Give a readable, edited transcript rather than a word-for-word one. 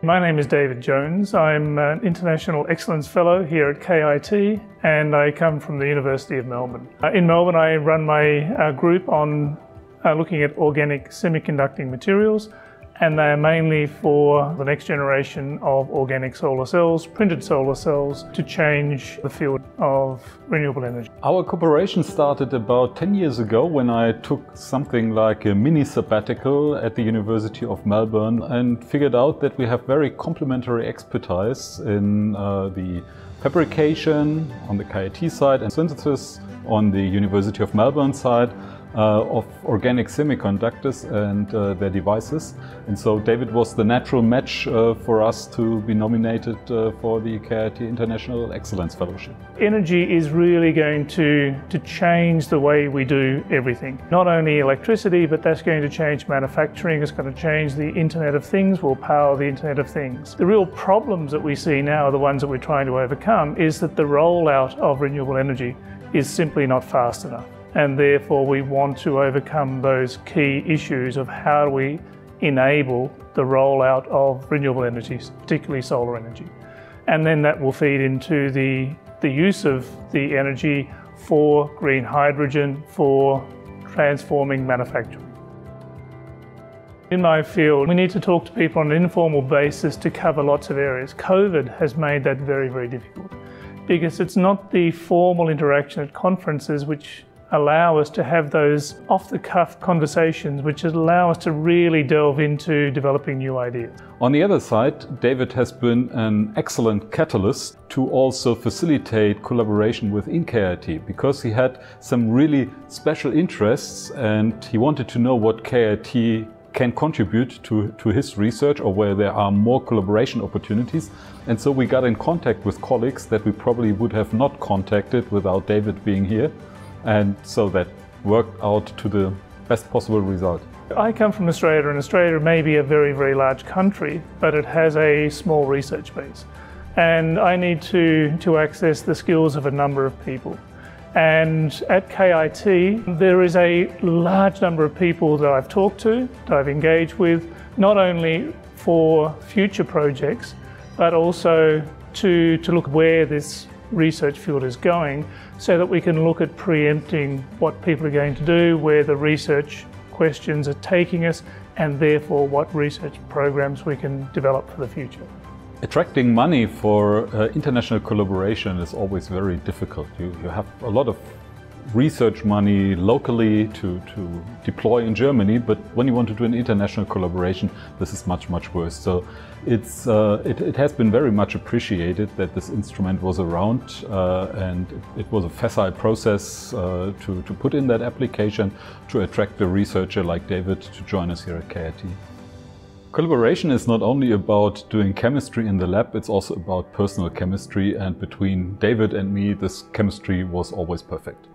My name is David Jones. I'm an International Excellence Fellow here at KIT and I come from the University of Melbourne. In Melbourne I run my group on looking at organic semiconducting materials, and they are mainly for the next generation of organic solar cells, printed solar cells, to change the field of renewable energy. Our cooperation started about 10 years ago when I took something like a mini sabbatical at the University of Melbourne and figured out that we have very complementary expertise in the fabrication on the KIT side and synthesis on the University of Melbourne side of organic semiconductors and their devices. And so David was the natural match for us to be nominated for the KIT International Excellence Fellowship. Energy is really going to change the way we do everything. Not only electricity, but that's going to change manufacturing, it's going to change the Internet of Things, will power the Internet of Things. The real problems that we see now are the ones that we're trying to overcome, is that the rollout of renewable energy is simply not fast enough. And therefore we want to overcome those key issues of how do we enable the rollout of renewable energies, particularly solar energy. And then that will feed into the use of the energy for green hydrogen, for transforming manufacturing. In my field, we need to talk to people on an informal basis to cover lots of areas. COVID has made that very, very difficult because it's not the formal interaction at conferences which allow us to have those off-the-cuff conversations which allow us to really delve into developing new ideas. On the other side, David has been an excellent catalyst to also facilitate collaboration within KIT, because he had some really special interests and he wanted to know what KIT can contribute to his research or where there are more collaboration opportunities. And so we got in contact with colleagues that we probably would have not contacted without David being here. And so that worked out to the best possible result. I come from Australia, and Australia may be a very, very large country, but it has a small research base. And I need to access the skills of a number of people. And at KIT, there is a large number of people that I've talked to, that I've engaged with, not only for future projects, but also to look where this research field is going, so that we can look at preempting what people are going to do, where the research questions are taking us, and therefore what research programs we can develop for the future. Attracting money for international collaboration is always very difficult. You have a lot of research money locally to deploy in Germany, but when you want to do an international collaboration, this is much, much worse. So it has been very much appreciated that this instrument was around, and it was a facile process to put in that application to attract a researcher like David to join us here at KIT. Collaboration is not only about doing chemistry in the lab, it's also about personal chemistry, and between David and me, this chemistry was always perfect.